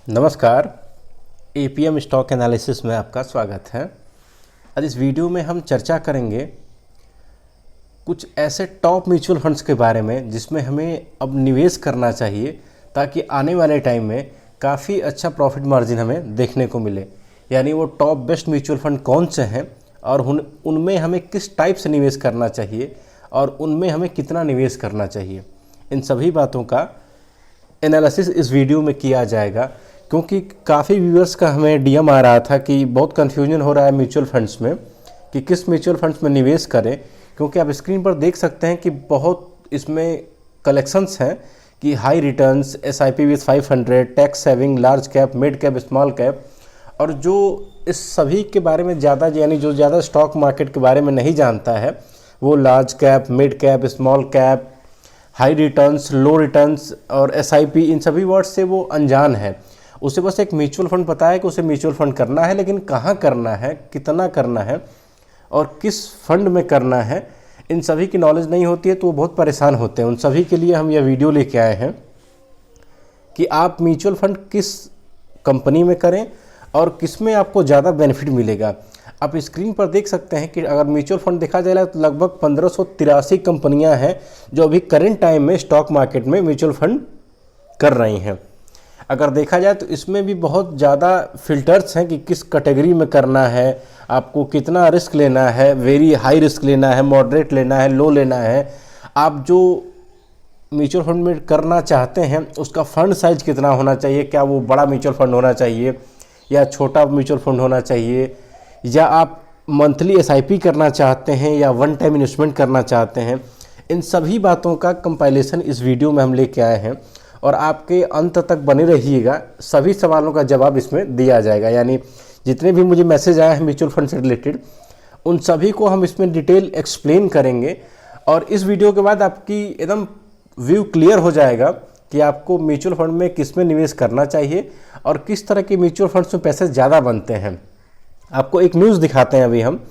नमस्कार। APM stock analysis में आपका स्वागत है। आज इस वीडियो में हम चर्चा करेंगे कुछ ऐसे टॉप म्यूचुअल फंड्स के बारे में जिसमें हमें अब निवेश करना चाहिए ताकि आने वाले टाइम में काफ़ी अच्छा प्रॉफिट मार्जिन हमें देखने को मिले। यानी वो टॉप बेस्ट म्यूचुअल फंड कौन से हैं और उनमें हमें किस टाइप से निवेश करना चाहिए और उनमें हमें कितना निवेश करना चाहिए, इन सभी बातों का एनालिसिस इस वीडियो में किया जाएगा। क्योंकि काफ़ी व्यूअर्स का हमें डीएम आ रहा था कि बहुत कन्फ्यूजन हो रहा है म्यूचुअल फंड्स में कि किस म्यूचुअल फंड्स में निवेश करें। क्योंकि आप स्क्रीन पर देख सकते हैं कि बहुत इसमें कलेक्शंस हैं कि high returns, SIP with 500, tax saving, large cap, mid cap, small cap. और जो इस सभी के बारे में ज़्यादा यानी जो ज़्यादा स्टॉक मार्केट के बारे में नहीं जानता है वो large cap, mid cap, small cap, high returns, low returns और एसआईपी, इन सभी वर्ड से वो अनजान है। उसे बस एक म्यूचुअल फंड पता है कि उसे म्यूचुअल फंड करना है, लेकिन कहाँ करना है, कितना करना है और किस फंड में करना है, इन सभी की नॉलेज नहीं होती है तो वो बहुत परेशान होते हैं। उन सभी के लिए हम यह वीडियो लेके आए हैं कि आप म्यूचुअल फंड किस कंपनी में करें और किस में आपको ज़्यादा बेनिफिट मिलेगा। आप स्क्रीन पर देख सकते हैं कि अगर म्यूचुअल फंड देखा जाए तो लगभग 1583 कंपनियां हैं जो अभी करेंट टाइम में स्टॉक मार्केट में म्यूचुअल फंड कर रही हैं। अगर देखा जाए तो इसमें भी बहुत ज़्यादा फिल्टर्स हैं कि किस कैटेगरी में करना है, आपको कितना रिस्क लेना है, वेरी हाई रिस्क लेना है, मॉडरेट लेना है, लो लेना है। आप जो म्यूचुअल फंड में करना चाहते हैं उसका फंड साइज कितना होना चाहिए, क्या वो बड़ा म्यूचुअल फंड होना चाहिए या छोटा म्यूचुअल फंड होना चाहिए, या आप मंथली एसआईपी करना चाहते हैं या वन टाइम इन्वेस्टमेंट करना चाहते हैं। इन सभी बातों का कंपाइलेशन इस वीडियो में हम लेके आए हैं और आपके अंत तक बने रहिएगा। सभी सवालों का जवाब इसमें दिया जाएगा। यानी जितने भी मुझे मैसेज आए हैं म्यूचुअल फंड से रिलेटेड उन सभी को हम इसमें डिटेल एक्सप्लेन करेंगे और इस वीडियो के बाद आपकी एकदम व्यू क्लियर हो जाएगा कि आपको म्यूचुअल फंड में किस में निवेश करना चाहिए और किस तरह के म्यूचुअल फंड्स में पैसे ज़्यादा बनते हैं। आपको एक न्यूज़ दिखाते हैं अभी हम।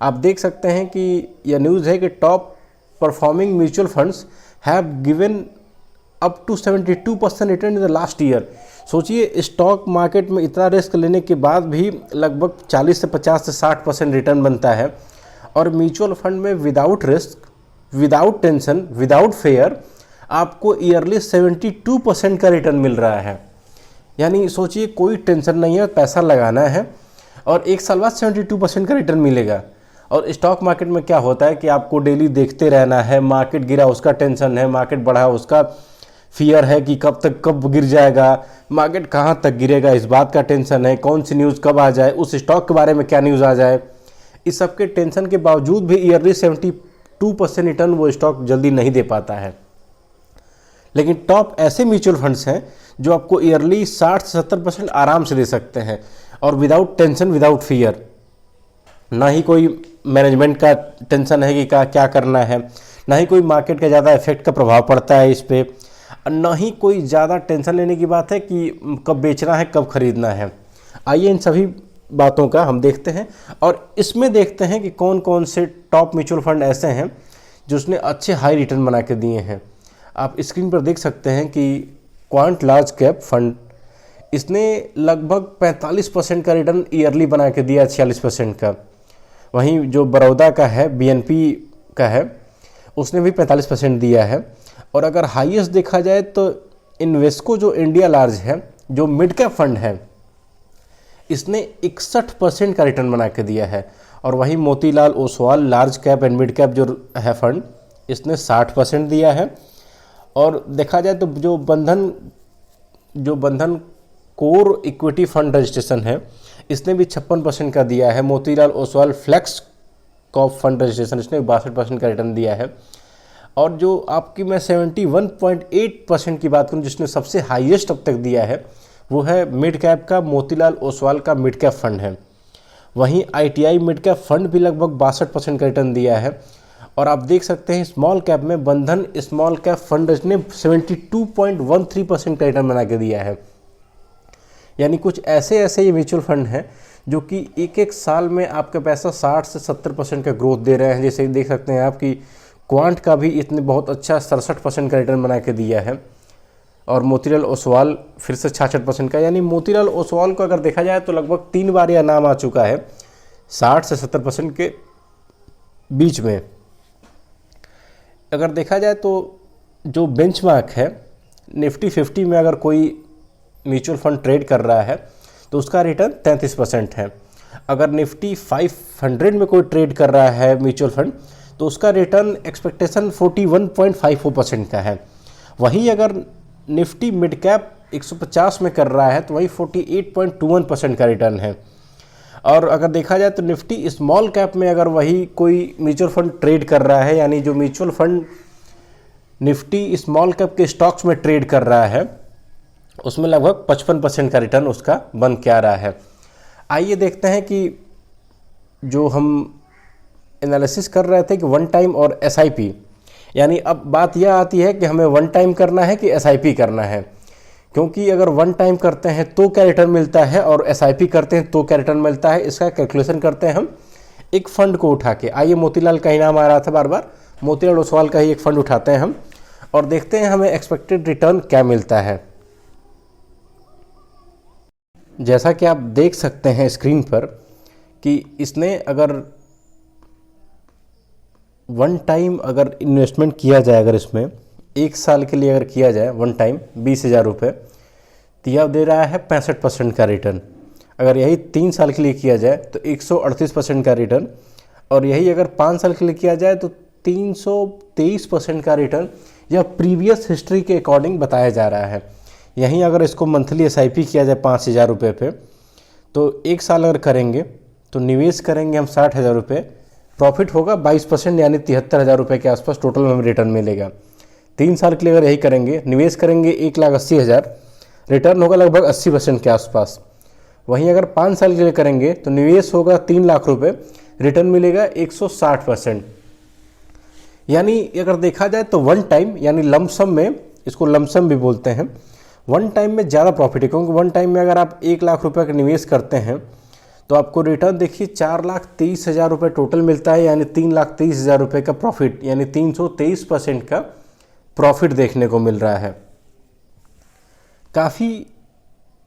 आप देख सकते हैं कि यह न्यूज़ है कि top performing mutual funds have given up to 72% return in the last year. सोचिए स्टॉक मार्केट में इतना रिस्क लेने के बाद भी लगभग 40 से 50 से 60% रिटर्न बनता है और म्यूचुअल फंड में without risk, without tension, without fair आपको ईयरली 72% का रिटर्न मिल रहा है। यानी सोचिए कोई टेंशन नहीं है, पैसा लगाना है और एक साल बाद 72% का रिटर्न मिलेगा। और स्टॉक मार्केट में क्या होता है कि आपको डेली देखते रहना है, मार्केट गिरा उसका टेंशन है, मार्केट बढ़ा उसका फियर है कि कब गिर जाएगा, मार्केट कहाँ तक गिरेगा इस बात का टेंशन है, कौन सी न्यूज़ कब आ जाए, उस स्टॉक के बारे में क्या न्यूज़ आ जाए। इस सब के टेंशन के बावजूद भी ईयरली 72% रिटर्न वो स्टॉक जल्दी नहीं दे पाता है। लेकिन टॉप ऐसे म्यूचुअल फंड्स हैं जो आपको ईयरली 60 से 70% आराम से दे सकते हैं और विदाउट टेंशन, विदाउट फियर। ना ही कोई मैनेजमेंट का टेंशन है कि क्या करना है, ना ही कोई मार्केट का ज़्यादा इफेक्ट का प्रभाव पड़ता है इस पर, ना ही कोई ज़्यादा टेंशन लेने की बात है कि कब बेचना है, कब खरीदना है। आइए इन सभी बातों का हम देखते हैं और इसमें देखते हैं कि कौन कौन से टॉप म्यूचुअल फंड ऐसे हैं जो उसने अच्छे हाई रिटर्न बना के दिए हैं। आप स्क्रीन पर देख सकते हैं कि क्वांट लार्ज कैप फंड, इसने लगभग 45% का रिटर्न ईयरली बना के दिया, 46% का। वहीं जो बड़ौदा का है, बीएनपी का है, उसने भी 45% दिया है। और अगर हाईएस्ट देखा जाए तो इन्वेस्को जो इंडिया लार्ज है, जो मिड कैप फंड है, इसने 61% का रिटर्न बना के दिया है। और वहीं Motilal Oswal large cap and mid cap जो है फंड, इसने 60% दिया है। और देखा जाए तो जो बंधन कोर इक्विटी फंड रजिस्ट्रेशन है, इसने भी 56% का दिया है। Motilal Oswal flex cap fund registration, इसने 62% का रिटर्न दिया है। और जो आपकी मैं 71.8% की बात करूं जिसने सबसे हाईएस्ट अब तक दिया है, वो है मिड कैप का मोतीलाल ओसवाल का मिड कैप फंड है। वहीं आईटीआई मिड कैप फंड भी लगभग 62% का रिटर्न दिया है। और आप देख सकते हैं स्मॉल कैप में बंधन स्मॉल कैप फंड ने 72.13% का रिटर्न बना के दिया है। यानी कुछ ऐसे ये म्यूचुअल फंड हैं जो कि एक एक साल में आपका पैसा 60 से 70% का ग्रोथ दे रहे हैं। जैसे देख सकते हैं आप कि क्वांट का भी इतने बहुत अच्छा 67% का रिटर्न बना के दिया है। और मोतीलाल ओसवाल फिर से 66% का। यानी मोतीलाल ओसवाल को अगर देखा जाए तो लगभग 3 बार यह नाम आ चुका है 60 से 70% के बीच में। अगर देखा जाए तो जो बेंचमार्क है निफ्टी 50 में अगर कोई म्यूचुअल फंड ट्रेड कर रहा है तो उसका रिटर्न 33% है। अगर निफ्टी 500 में कोई ट्रेड कर रहा है म्यूचुअल फंड तो उसका रिटर्न एक्सपेक्टेशन 41.54% का है। वहीं अगर निफ्टी मिड कैप 150 में कर रहा है तो वही 48.21% का रिटर्न है। और अगर देखा जाए तो निफ्टी स्मॉल कैप में अगर वही कोई म्यूचुअल फंड ट्रेड कर रहा है, यानी जो mutual fund Nifty small cap के स्टॉक्स में ट्रेड कर रहा है उसमें लगभग 55% का रिटर्न उसका बन के आ रहा है। आइए देखते हैं कि जो हम एनालिसिस कर रहे थे कि वन टाइम और एसआईपी, यानी अब बात यह आती है कि हमें वन टाइम करना है कि एसआईपी करना है। क्योंकि अगर वन टाइम करते हैं तो क्या रिटर्न मिलता है और एसआईपी करते हैं तो क्या रिटर्न मिलता है, इसका कैलकुलेशन करते हैं हम एक फ़ंड को उठा के। आइए मोतीलाल का ही नाम आ रहा था बार बार, मोतीलाल ओसवाल का ही एक फ़ंड उठाते हैं हम और देखते हैं हमें एक्सपेक्टेड रिटर्न क्या मिलता है। जैसा कि आप देख सकते हैं स्क्रीन पर कि इसने अगर वन टाइम अगर इन्वेस्टमेंट किया जाए, अगर इसमें 1 साल के लिए अगर किया जाए वन टाइम 20,000 रुपये, तो यह दे रहा है 65% का रिटर्न। अगर यही 3 साल के लिए किया जाए तो 138% का रिटर्न, और यही अगर 5 साल के लिए किया जाए तो 323% का रिटर्न। यह प्रीवियस हिस्ट्री के अकॉर्डिंग बताया जा रहा है। यहीं अगर इसको मंथली एसआईपी किया जाए 5,000 रुपये पे, तो 1 साल अगर करेंगे तो निवेश करेंगे हम 60,000 रुपये, प्रॉफिट होगा 22%, यानी 73,000 रुपये के आसपास टोटल हमें रिटर्न मिलेगा। 3 साल के लिए अगर यही करेंगे, निवेश करेंगे 1,80,000, रिटर्न होगा लगभग 80% के आसपास। वहीं अगर 5 साल के लिए करेंगे तो निवेश होगा 3 लाख रुपये, रिटर्न मिलेगा 160%। यानी अगर देखा जाए तो वन टाइम यानी लमसम में, इसको लमसम भी बोलते हैं, वन टाइम में ज़्यादा प्रॉफिट है। क्योंकि वन टाइम में अगर आप 1 लाख रुपये का निवेश करते हैं तो आपको रिटर्न देखिए 4,30,000 रुपये टोटल मिलता है, यानी 3,30,000 रुपये का प्रॉफिट, यानी 323% का प्रॉफिट देखने को मिल रहा है। काफ़ी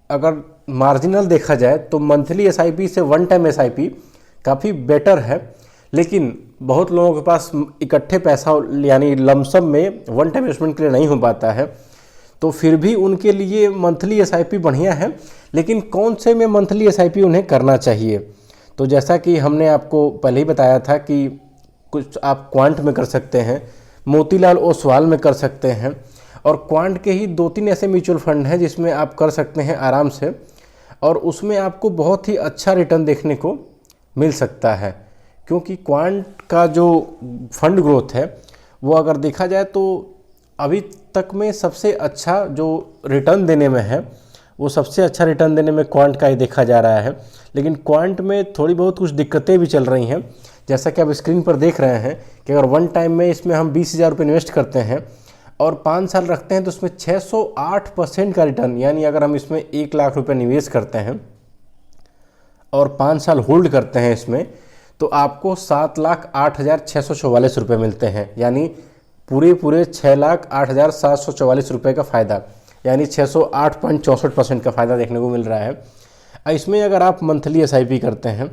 अगर मार्जिनल देखा जाए तो मंथली एसआईपी से वन टाइम एसआईपी काफ़ी बेटर है, लेकिन बहुत लोगों के पास इकट्ठे पैसा यानी लमसम में वन टाइम इन्वेस्टमेंट के लिए नहीं हो पाता है, तो फिर भी उनके लिए मंथली एसआईपी बढ़िया है। लेकिन कौन से में मंथली एसआईपी उन्हें करना चाहिए, तो जैसा कि हमने आपको पहले ही बताया था कि कुछ आप क्वांट में कर सकते हैं, मोतीलाल ओसवाल में कर सकते हैं, और क्वांट के ही 2-3 ऐसे म्यूचुअल फंड हैं जिसमें आप कर सकते हैं आराम से, और उसमें आपको बहुत ही अच्छा रिटर्न देखने को मिल सकता है। क्योंकि क्वांट का जो फंड ग्रोथ है वो अगर देखा जाए तो अभी तक में सबसे अच्छा जो रिटर्न देने में है, वो सबसे अच्छा रिटर्न देने में क्वांट का ही देखा जा रहा है। लेकिन क्वांट में थोड़ी बहुत कुछ दिक्कतें भी चल रही हैं, जैसा कि आप स्क्रीन पर देख रहे हैं कि अगर वन टाइम में इसमें हम 20,000 रुपये इन्वेस्ट करते हैं और 5 साल रखते हैं तो उसमें 608% का रिटर्न, यानी अगर हम इसमें 1 लाख रुपये निवेश करते हैं और 5 साल होल्ड करते हैं इसमें, तो आपको 7,08,644 रुपये मिलते हैं, यानी पूरे 6,08,744 रुपये का फ़ायदा, यानी 608.64% का फ़ायदा देखने को मिल रहा है। इसमें अगर आप मंथली एसआईपी करते हैं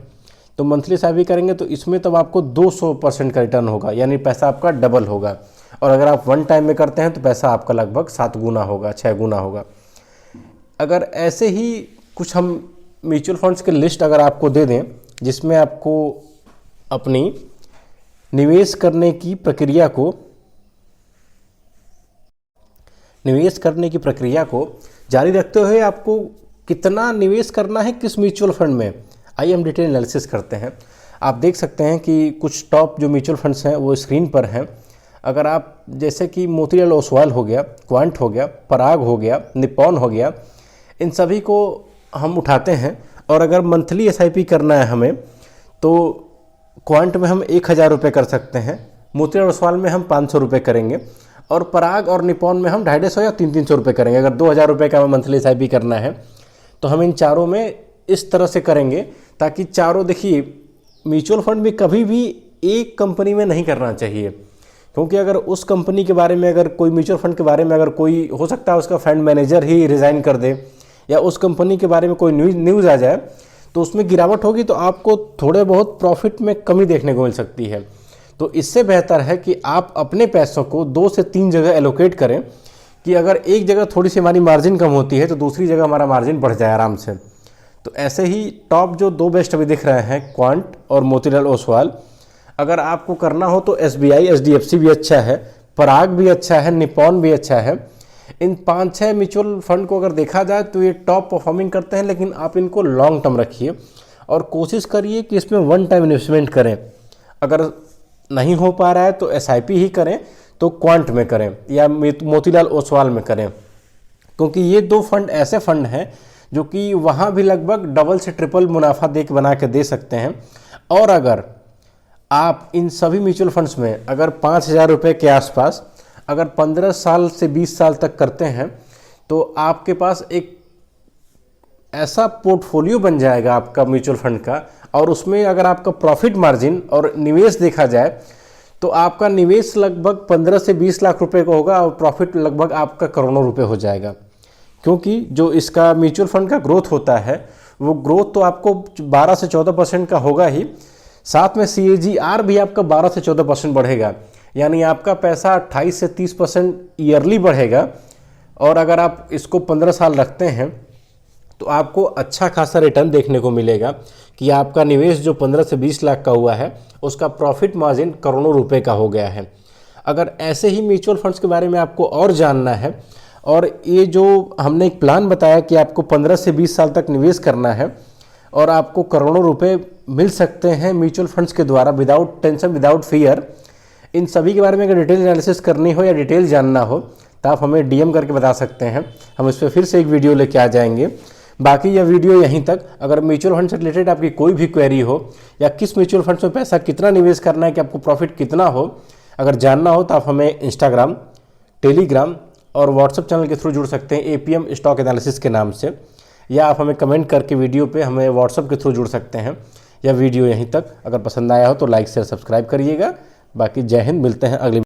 तो मंथली एसआईपी करेंगे तो इसमें तब आपको 200% का रिटर्न होगा, यानी पैसा आपका डबल होगा। और अगर आप वन टाइम में करते हैं तो पैसा आपका लगभग 7 गुना होगा, 6 गुना होगा। अगर ऐसे ही कुछ हम म्यूचुअल फंड्स के लिस्ट अगर आपको दे दें जिसमें आपको अपनी निवेश करने की प्रक्रिया को जारी रखते हुए आपको कितना निवेश करना है किस म्यूचुअल फंड में, आइए हम डिटेल एनालिसिस करते हैं। आप देख सकते हैं कि कुछ टॉप जो म्यूचुअल फंड्स हैं वो स्क्रीन पर हैं। अगर आप जैसे कि मोतीलाल ओसवाल हो गया, क्वांट हो गया, पराग हो गया, निप्पॉन हो गया, इन सभी को हम उठाते हैं और अगर मंथली एसआईपी करना है हमें तो क्वांट में हम 1,000 रुपये कर सकते हैं, मोतीलाल ओसवाल में हम 500 रुपये करेंगे, और पराग और निप्पॉन में हम 250 या 300 रुपये करेंगे। अगर 2,000 रुपये का हमें मंथली एसआईपी करना है तो हम इन चारों में इस तरह से करेंगे ताकि चारों, देखिए म्यूचुअल फंड में कभी भी एक कंपनी में नहीं करना चाहिए, क्योंकि अगर उस कंपनी के बारे में, अगर कोई म्यूचुअल फंड के बारे में अगर कोई, हो सकता है उसका फंड मैनेजर ही रिज़ाइन कर दे, या उस कंपनी के बारे में कोई न्यूज़ आ जाए तो उसमें गिरावट होगी, तो आपको थोड़े बहुत प्रॉफिट में कमी देखने को मिल सकती है। तो इससे बेहतर है कि आप अपने पैसों को 2 से 3 जगह एलोकेट करें, कि अगर एक जगह थोड़ी सी हमारी मार्जिन कम होती है तो दूसरी जगह हमारा मार्जिन बढ़ जाए आराम से। तो ऐसे ही टॉप जो 2 बेस्ट अभी दिख रहे हैं, क्वांट और मोतीलाल ओसवाल, अगर आपको करना हो तो SBI HDFC भी अच्छा है, पराग भी अच्छा है, निपॉन भी अच्छा है। इन 5-6 म्यूचुअल फंड को अगर देखा जाए तो ये टॉप परफॉर्मिंग करते हैं, लेकिन आप इनको लॉन्ग टर्म रखिए और कोशिश करिए कि इसमें वन टाइम इन्वेस्टमेंट करें। अगर नहीं हो पा रहा है तो SIP ही करें, तो क्वांट में करें या मोतीलाल ओसवाल में करें, क्योंकि ये 2 फंड ऐसे फंड हैं जो कि वहाँ भी लगभग डबल से ट्रिपल मुनाफा बना के दे सकते हैं। और अगर आप इन सभी म्यूचुअल फंड्स में अगर 5,000 रुपये के आसपास अगर 15 साल से 20 साल तक करते हैं तो आपके पास एक ऐसा पोर्टफोलियो बन जाएगा आपका म्यूचुअल फंड का, और उसमें अगर आपका प्रॉफिट मार्जिन और निवेश देखा जाए तो आपका निवेश लगभग 15 से 20 लाख रुपए का होगा और प्रॉफिट लगभग आपका करोड़ों रुपए हो जाएगा। क्योंकि जो इसका म्यूचुअल फंड का ग्रोथ होता है वो ग्रोथ तो आपको 12 से 14% का होगा ही, साथ में CAGR भी आपका 12 से 14% बढ़ेगा, यानी आपका पैसा 28 से 30% ईयरली बढ़ेगा। और अगर आप इसको 15 साल रखते हैं तो आपको अच्छा खासा रिटर्न देखने को मिलेगा कि आपका निवेश जो 15 से 20 लाख का हुआ है उसका प्रॉफिट मार्जिन करोड़ों रुपए का हो गया है। अगर ऐसे ही म्यूचुअल फंड्स के बारे में आपको और जानना है, और ये जो हमने एक प्लान बताया कि आपको 15 से 20 साल तक निवेश करना है और आपको करोड़ों रुपए मिल सकते हैं म्यूचुअल फंड्स के द्वारा विदाउट टेंशन, विदाउट फियर, इन सभी के बारे में अगर डिटेल एनालिसिस करनी हो या डिटेल जानना हो तो आप हमें DM करके बता सकते हैं, हम इस पर फिर से एक वीडियो लेके आ जाएंगे। बाकी यह वीडियो यहीं तक। अगर म्यूचुअल फंड से रिलेटेड आपकी कोई भी क्वेरी हो या किस म्यूचुअल फंड में पैसा कितना निवेश करना है कि आपको प्रॉफिट कितना हो, अगर जानना हो तो आप हमें इंस्टाग्राम, टेलीग्राम और व्हाट्सएप चैनल के थ्रू जुड़ सकते हैं APM स्टॉक एनालिसिस के नाम से, या आप हमें कमेंट करके वीडियो पे हमें व्हाट्सएप के थ्रू जुड़ सकते हैं। यह वीडियो यहीं तक। अगर पसंद आया हो तो लाइक शेयर सब्सक्राइब करिएगा। बाकी जय हिंद, मिलते हैं अगले